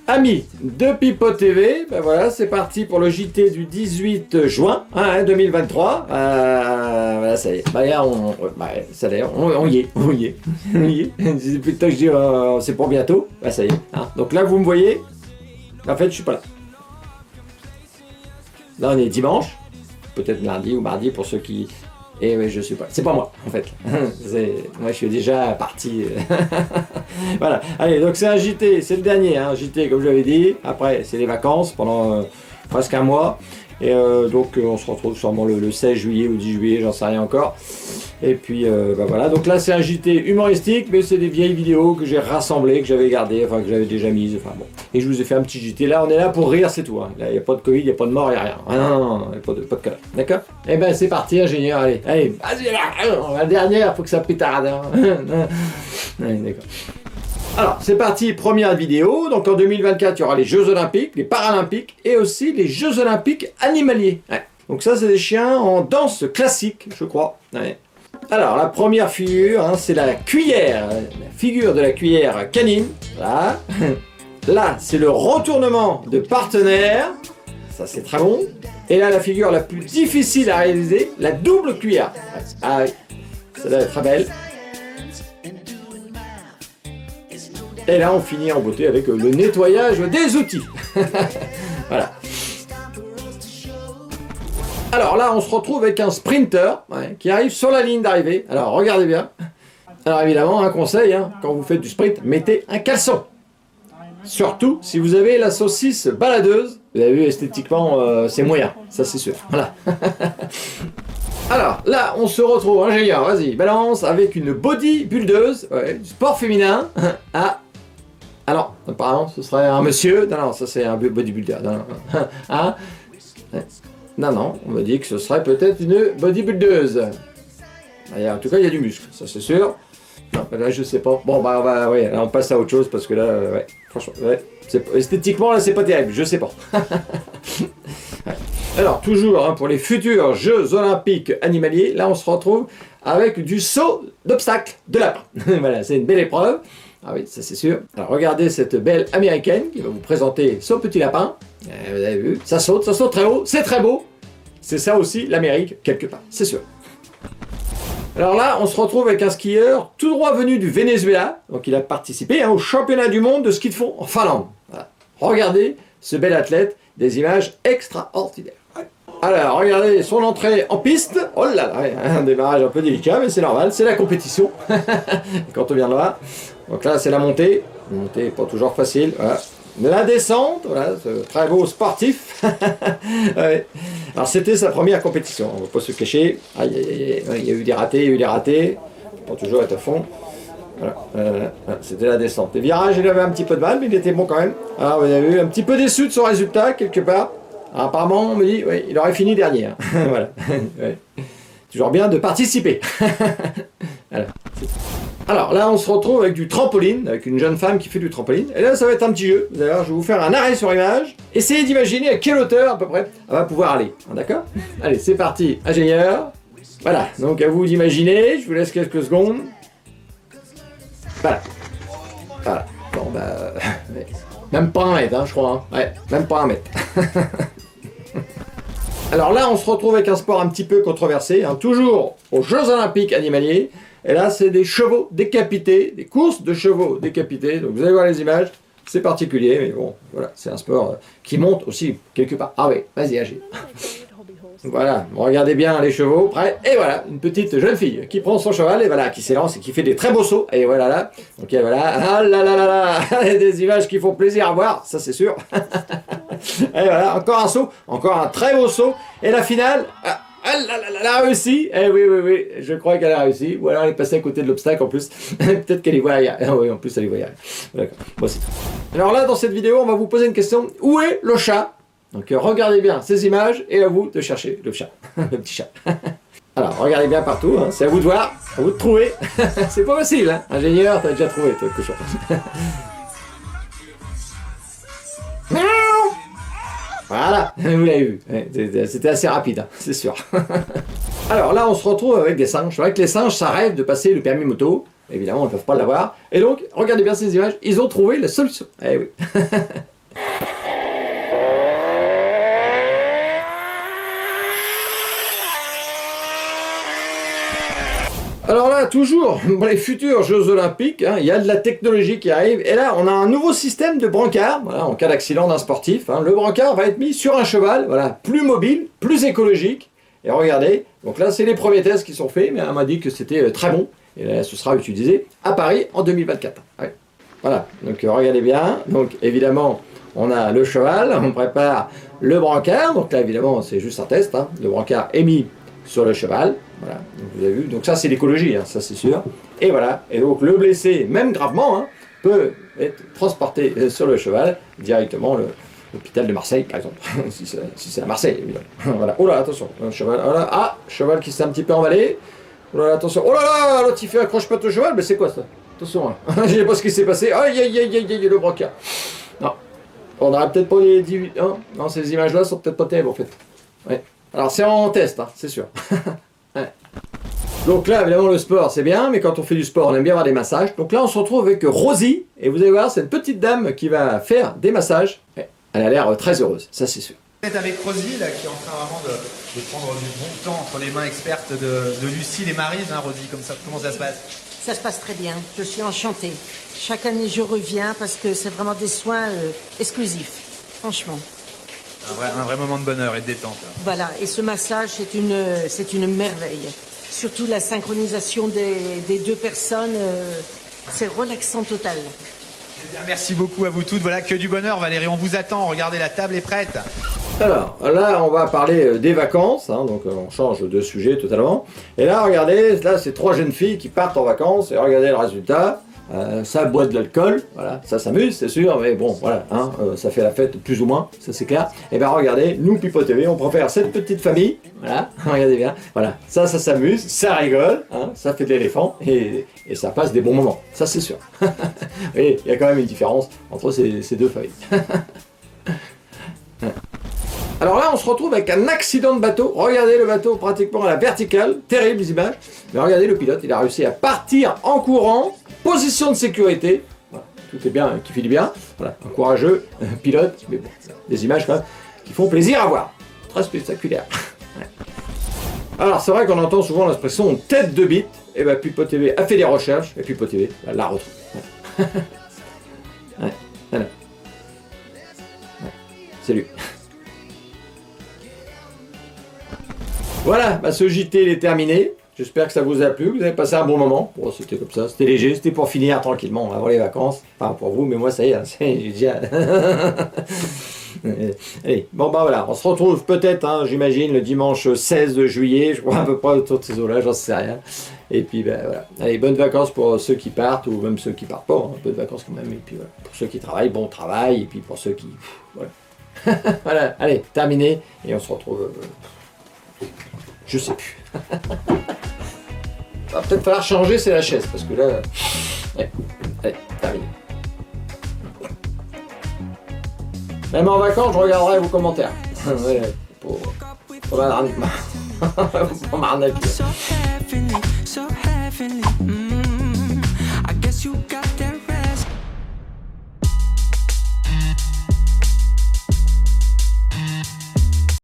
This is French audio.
Amis de Pipo TV, ben voilà, c'est parti pour le JT du 18 juin 2023. Voilà, ça y est. Bah, là, ça y est, on y est. On y est. Depuis le temps que je dis c'est pour bientôt, bah, ça y est. Hein. Donc là, vous me voyez, en fait, je suis pas là. Là, on est dimanche, peut-être lundi ou mardi pour ceux qui... Et oui, je suis pas. C'est pas moi, en fait. Moi, je suis déjà parti. Voilà. Allez, donc c'est un JT, c'est le dernier, hein, JT, comme je l'avais dit. Après, c'est les vacances pendant presque un mois. Et donc, on se retrouve sûrement le 16 juillet ou 10 juillet, j'en sais rien encore. Et puis, bah voilà. Donc là, c'est un JT humoristique, mais c'est des vieilles vidéos que j'ai rassemblées, que j'avais gardées, enfin, que j'avais déjà mises. Enfin, bon. Et je vous ai fait un petit JT. Là, on est là pour rire, c'est tout. Hein. Là, il n'y a pas de Covid, il n'y a pas de mort, il n'y a rien. Ah non, il n'y a pas de cas. D'accord? Eh ben, c'est parti, ingénieur. Allez, vas-y, là. La dernière, faut que ça pétarde. Hein. Allez, d'accord. Alors, c'est parti, première vidéo. Donc, en 2024, il y aura les Jeux Olympiques, les Paralympiques et aussi les Jeux Olympiques animaliers. Ouais. Donc ça, c'est des chiens en danse classique, je crois. Ouais. Alors, la première figure, hein, c'est la cuillère. La figure de la cuillère canine. Voilà. Là, c'est le retournement de partenaire. Ça, c'est très bon. Et là, la figure la plus difficile à réaliser, la double cuillère. Ah oui, celle-là est très belle. Et là, on finit en beauté avec le nettoyage des outils. Voilà. Alors là, on se retrouve avec un sprinter qui arrive sur la ligne d'arrivée. Alors, regardez bien. Alors évidemment, un conseil, hein, quand vous faites du sprint, mettez un caleçon. Surtout si vous avez la saucisse baladeuse. Vous avez vu, esthétiquement, c'est moyen. Ça, c'est sûr. Voilà. Alors, là, on se retrouve, ingénieur, vas-y, balance, avec une bodybuildeuse, du sport féminin. Alors, apparemment, ce serait un monsieur. Non, ça c'est un bodybuilder. Hein? Non, on me dit que ce serait peut-être une bodybuildeuse. En tout cas, il y a du muscle, ça c'est sûr. Non, là, je sais pas. Bon, bah, là, on passe à autre chose parce que là, franchement, esthétiquement, là, c'est pas terrible, je sais pas. Alors, toujours hein, pour les futurs Jeux Olympiques animaliers, là, on se retrouve avec du saut d'obstacle de lapin. Voilà, c'est une belle épreuve. Ah oui, ça c'est sûr. Alors regardez cette belle américaine qui va vous présenter son petit lapin. Vous avez vu, ça saute très haut, c'est très beau. C'est ça aussi l'Amérique, quelque part, c'est sûr. Alors là, on se retrouve avec un skieur tout droit venu du Venezuela. Donc il a participé au championnat du monde de ski de fond en Finlande. Voilà. Regardez ce bel athlète, des images extraordinaires. Alors, regardez son entrée en piste. Oh là là, un démarrage un peu délicat, mais c'est normal, c'est la compétition. Quand on vient de là. Donc là, c'est la montée. La montée n'est pas toujours facile. Voilà. La descente, voilà, très beau sportif. Ouais. Alors, c'était sa première compétition, on ne va pas se cacher. Aïe, il y a eu des ratés, Pas toujours être à fond. Voilà. C'était la descente. Les virages, il avait un petit peu de mal, mais il était bon quand même. Alors, vous avez vu, un petit peu déçu de son résultat, quelque part. Alors, apparemment, on me dit, oui, il aurait fini dernier. Hein. Voilà. Ouais. Toujours bien de participer. Voilà. Alors là, on se retrouve avec du trampoline, avec une jeune femme qui fait du trampoline. Et là, ça va être un petit jeu. D'ailleurs, je vais vous faire un arrêt sur image. Essayez d'imaginer à quelle hauteur, à peu près, elle va pouvoir aller. D'accord? Allez, c'est parti, ingénieur. Voilà, donc à vous d'imaginer. Je vous laisse quelques secondes. Voilà. Bon, bah... Même pas 1 mètre, hein, je crois. Hein. Ouais, même pas 1 mètre. Alors là, on se retrouve avec un sport un petit peu controversé, hein, toujours aux Jeux Olympiques animaliers. Et là, c'est des chevaux décapités, des courses de chevaux décapités. Donc vous allez voir les images, c'est particulier, mais bon, voilà, c'est un sport qui monte aussi quelque part. Ah oui, vas-y, agis. Voilà, regardez bien les chevaux, prêts. Et voilà, une petite jeune fille qui prend son cheval et voilà, qui s'élance et qui fait des très beaux sauts. Et voilà là, donc voilà, ah là là là là, des images qui font plaisir à voir, ça c'est sûr. Et voilà, encore un saut, encore un très beau saut. Et la finale, elle a réussi. Eh oui, je crois qu'elle a réussi. Ou alors elle est passée à côté de l'obstacle en plus. Peut-être qu'elle y voit arrière. Ah oui, en plus elle y voit arrière. D'accord, moi c'est tout. Alors là, dans cette vidéo, on va vous poser une question. Où est le chat? Donc regardez bien ces images et à vous de chercher le chat, le petit chat. Alors regardez bien partout, hein. C'est à vous de voir, à vous de trouver. C'est pas facile, hein. Ingénieur, t'as déjà trouvé toi, le cochon. Voilà, vous l'avez vu, c'était assez rapide, hein, c'est sûr. Alors là, on se retrouve avec des singes. C'est vrai que les singes, ça rêve de passer le permis moto. évidemment, ils ne peuvent pas l'avoir. Et donc, regardez bien ces images, ils ont trouvé la solution. Eh oui. Alors là, toujours, pour les futurs Jeux Olympiques, hein, il y a de la technologie qui arrive. Et là, on a un nouveau système de brancard. Voilà, en cas d'accident d'un sportif, hein, le brancard va être mis sur un cheval, voilà, plus mobile, plus écologique. Et regardez, donc là, c'est les premiers tests qui sont faits, mais on m'a dit que c'était très bon. Et là, ce sera utilisé à Paris en 2024. Ouais. Voilà, donc regardez bien. Donc évidemment, on a le cheval, on prépare le brancard. Donc là, évidemment, c'est juste un test. Hein. Le brancard est mis sur le cheval. Voilà, donc vous avez vu, donc ça c'est l'écologie, hein, ça c'est sûr. Et voilà, et donc le blessé, même gravement, hein, peut être transporté sur le cheval directement à l'hôpital de Marseille, par exemple, si c'est à Marseille, évidemment. Voilà, oh là, attention, un cheval, oh là, ah, cheval qui s'est un petit peu emballé. Oh là, attention, oh là là, l'autre il fait accroche pas ton cheval, mais c'est quoi ça? Attention, hein. Je sais pas ce qui s'est passé, aïe aïe aïe aïe aïe, le brancard. Non, on n'aurait peut-être pas les 18, hein. Non, ces images-là sont peut-être pas terribles en fait. Ouais. Alors c'est en test, hein, c'est sûr. Ouais. Donc là, évidemment, le sport, c'est bien, mais quand on fait du sport, on aime bien avoir des massages. Donc là, on se retrouve avec Rosie, et vous allez voir, c'est une petite dame qui va faire des massages. Elle a l'air très heureuse, ça c'est sûr. Vous êtes avec Rosie, là, qui est en train vraiment de prendre du bon temps entre les mains expertes de Lucille et Maryse, hein, Rosie, comme ça, comment ça se passe? Ça se passe très bien, je suis enchantée. Chaque année, je reviens parce que c'est vraiment des soins exclusifs, franchement. Un vrai moment de bonheur et de détente. Là. Voilà, et ce massage, c'est une merveille. Surtout la synchronisation des deux personnes, c'est relaxant total. Eh bien, merci beaucoup à vous toutes. Voilà, que du bonheur, Valérie. On vous attend. Regardez, la table est prête. Alors, là, on va parler des vacances. Hein, donc, on change de sujet totalement. Et là, regardez, là, c'est 3 jeunes filles qui partent en vacances. Et regardez le résultat. Ça boit de l'alcool, voilà, ça s'amuse, c'est sûr, mais bon, voilà, hein, ça fait la fête plus ou moins, ça c'est clair. Et bien regardez, nous Pipo TV, on préfère cette petite famille, voilà, regardez bien, voilà, ça s'amuse, ça rigole, hein, ça fait de l'éléphant, et ça passe des bons moments, ça c'est sûr. Et il y a quand même une différence entre ces deux familles. Alors là, on se retrouve avec un accident de bateau. Regardez le bateau pratiquement à la verticale. Terribles images. Mais regardez le pilote, il a réussi à partir en courant. Position de sécurité. Voilà, tout est bien, qui file bien. Voilà, un courageux pilote. Mais bon, des images quand même qui font plaisir à voir. Très spectaculaire. Ouais. Alors c'est vrai qu'on entend souvent l'expression tête de bite. Et bien Pipo TV a fait des recherches. Et Pipo TV l'a retrouvé. Ouais. Ouais, voilà. Ouais. C'est lui. Voilà, bah ce JT il est terminé. J'espère que ça vous a plu, vous avez passé un bon moment. Bon, c'était comme ça, c'était léger, c'était pour finir tranquillement avant les vacances. Enfin pour vous, mais moi ça y est, j'ai déjà... Allez, bon bah voilà, on se retrouve peut-être, hein, j'imagine, le dimanche 16 juillet, je crois à peu près autour de ces eaux-là, j'en sais rien. Et puis ben voilà, allez, bonnes vacances pour ceux qui partent, ou même ceux qui partent pas, hein, bonnes vacances quand même. Et puis voilà, pour ceux qui travaillent, bon travail, et puis pour ceux qui... Voilà, voilà, allez, terminé, et on se retrouve... Je sais plus. Va peut-être falloir changer, c'est la chaise, parce que là... Allez, terminé. Même en vacances, je regarderai vos commentaires. Ouais, pour m'arnaquer.